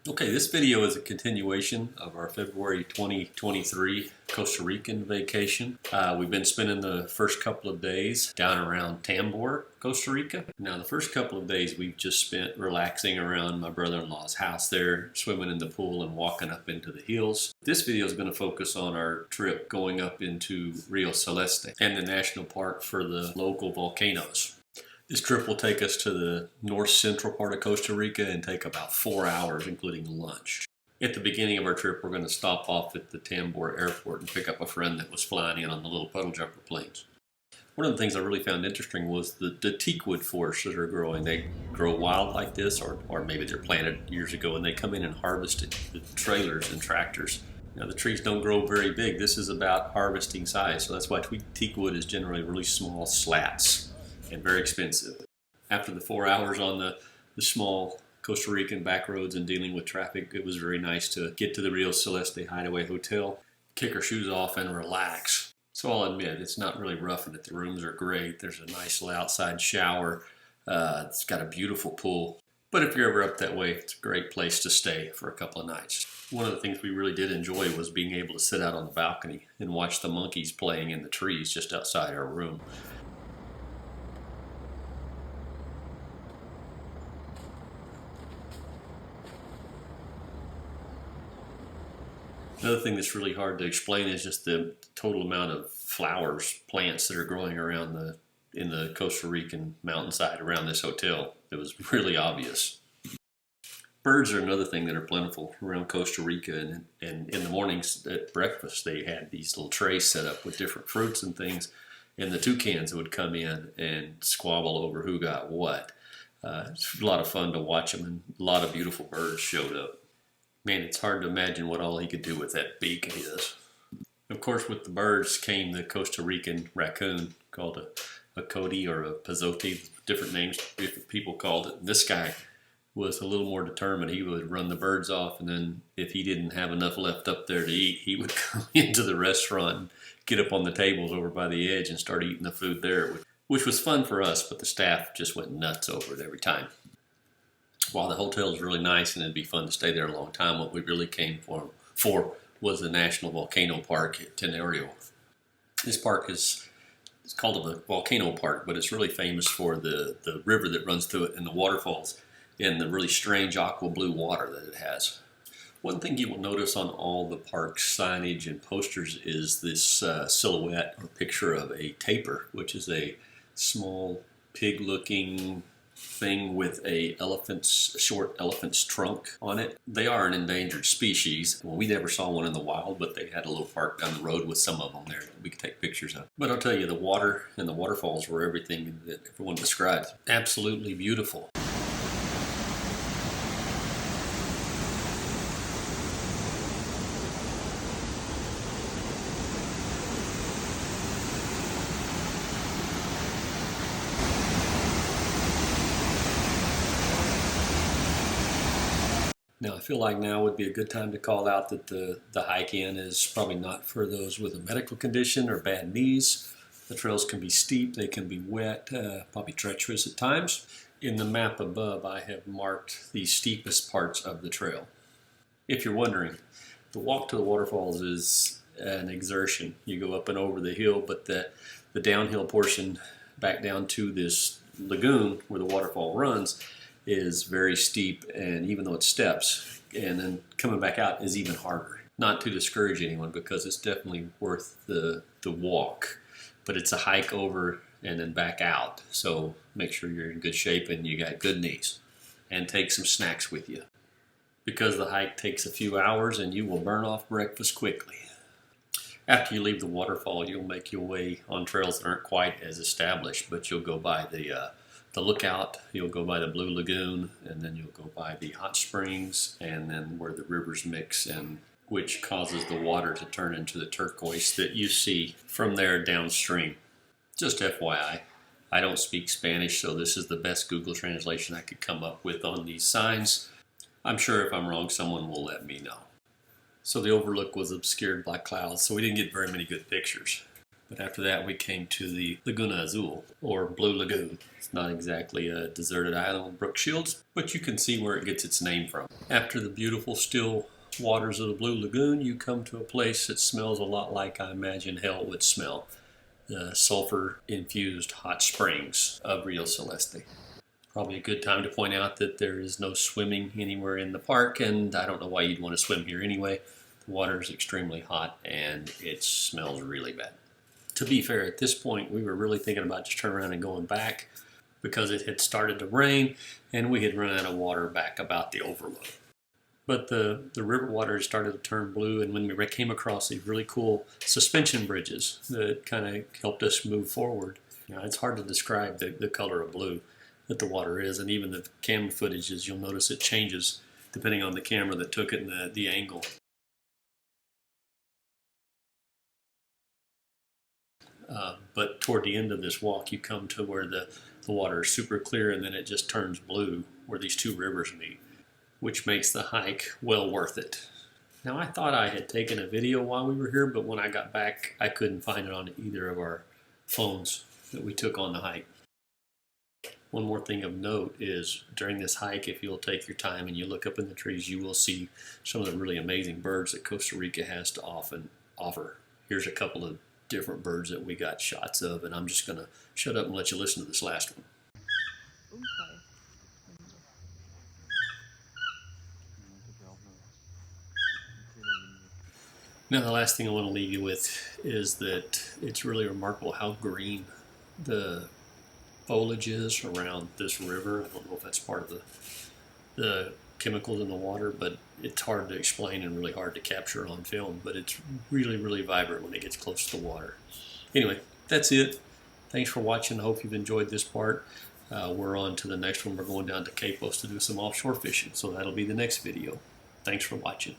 Okay, this video is a continuation of our February 2023 Costa Rican vacation. We've been spending the first couple of days down around Tambor, Costa Rica. Now, the first couple of days we've just spent relaxing around my brother-in-law's house there, swimming in the pool and walking up into the hills. This video is going to focus on our trip going up into Rio Celeste and the national park for the local volcanoes. This trip will take us to the north central part of Costa Rica and take about 4 hours, including lunch. At the beginning of our trip, we're going to stop off at the Tambor airport and pick up a friend that was flying in on the little puddle jumper planes. One of the things I really found interesting was the teakwood forests that are growing. They grow wild like this, or maybe they're planted years ago, and they come in and harvest it with trailers and tractors. Now, the trees don't grow very big. This is about harvesting size, so that's why teakwood is generally really small slats and very expensive. After the 4 hours on the small Costa Rican back roads and dealing with traffic, it was very nice to get to the Rio Celeste Hideaway Hotel, kick our shoes off and relax. So I'll admit, it's not really roughing it. The rooms are great. There's a nice little outside shower. It's got a beautiful pool. But if you're ever up that way, it's a great place to stay for a couple of nights. One of the things we really did enjoy was being able to sit out on the balcony and watch the monkeys playing in the trees just outside our room. Another thing that's really hard to explain is just the total amount of flowers, plants that are growing around in the Costa Rican mountainside around this hotel. It was really obvious. Birds are another thing that are plentiful around Costa Rica, and in the mornings at breakfast they had these little trays set up with different fruits and things, and the toucans would come in and squabble over who got what. It's a lot of fun to watch them, and a lot of beautiful birds showed up. Man, it's hard to imagine what all he could do with that beak of his. Of course, with the birds came the Costa Rican raccoon, called a coati or a pazote, different names different people called it. This guy was a little more determined. He would run the birds off, and then if he didn't have enough left up there to eat, he would come into the restaurant and get up on the tables over by the edge and start eating the food there, which was fun for us, but the staff just went nuts over it every time. While the hotel is really nice and it'd be fun to stay there a long time, what we really came for was the National Volcano Park at Tenorio. This park is called a volcano park, but it's really famous for the river that runs through it and the waterfalls and the really strange aqua blue water that it has. One thing you will notice on all the park's signage and posters is this silhouette or picture of a tapir, which is a small pig-looking thing with a short elephant's trunk on it. They are an endangered species. Well, we never saw one in the wild, but they had a little park down the road with some of them there that we could take pictures of. But I'll tell you, the water and the waterfalls were everything that everyone describes. Absolutely beautiful. Now, I feel like now would be a good time to call out that the hike in is probably not for those with a medical condition or bad knees. The trails can be steep, they can be wet, probably treacherous at times. In the map above, I have marked the steepest parts of the trail. If you're wondering, the walk to the waterfalls is an exertion. You go up and over the hill, but the downhill portion back down to this lagoon where the waterfall runs is very steep, and even though it's steps, and then coming back out is even harder. Not to discourage anyone, because it's definitely worth the walk, but it's a hike over and then back out, so make sure you're in good shape and you got good knees, and take some snacks with you, because the hike takes a few hours and you will burn off breakfast quickly. After you leave the waterfall, you'll make your way on trails that aren't quite as established, but you'll go by the lookout, you'll go by the Blue Lagoon, and then you'll go by the hot springs, and then where the rivers mix, and which causes the water to turn into the turquoise that you see from there downstream. Just FYI, I don't speak Spanish, so this is the best Google translation I could come up with on these signs. I'm sure if I'm wrong, someone will let me know. So the overlook was obscured by clouds, so we didn't get very many good pictures. But after that, we came to the Laguna Azul, or Blue Lagoon. It's not exactly a deserted island with brook shields, but you can see where it gets its name from. After the beautiful still waters of the Blue Lagoon, you come to a place that smells a lot like I imagine hell would smell. The sulfur-infused hot springs of Rio Celeste. Probably a good time to point out that there is no swimming anywhere in the park, and I don't know why you'd want to swim here anyway. The water is extremely hot and it smells really bad. To be fair, at this point we were really thinking about just turning around and going back because it had started to rain and we had run out of water back about the overload. But the river water started to turn blue, and when we came across these really cool suspension bridges that kind of helped us move forward. Now, it's hard to describe the color of blue that the water is, and even the camera footages, you'll notice it changes depending on the camera that took it and the angle. But toward the end of this walk, you come to where the water is super clear, and then it just turns blue where these two rivers meet, which makes the hike well worth it. Now, I thought I had taken a video while we were here, but when I got back, I couldn't find it on either of our phones that we took on the hike. One more thing of note is during this hike, if you'll take your time and you look up in the trees, you will see some of the really amazing birds that Costa Rica has to offer. Here's a couple of different birds that we got shots of, and I'm just going to shut up and let you listen to this last one. Now, the last thing I want to leave you with is that it's really remarkable how green the foliage is around this river. I don't know if that's part of the chemicals in the water, but it's hard to explain and really hard to capture on film, but it's really, really vibrant when it gets close to the water. Anyway, that's it. Thanks for watching. I hope you've enjoyed this part. We're on to the next one. We're going down to Capos to do some offshore fishing, so that'll be the next video. Thanks for watching.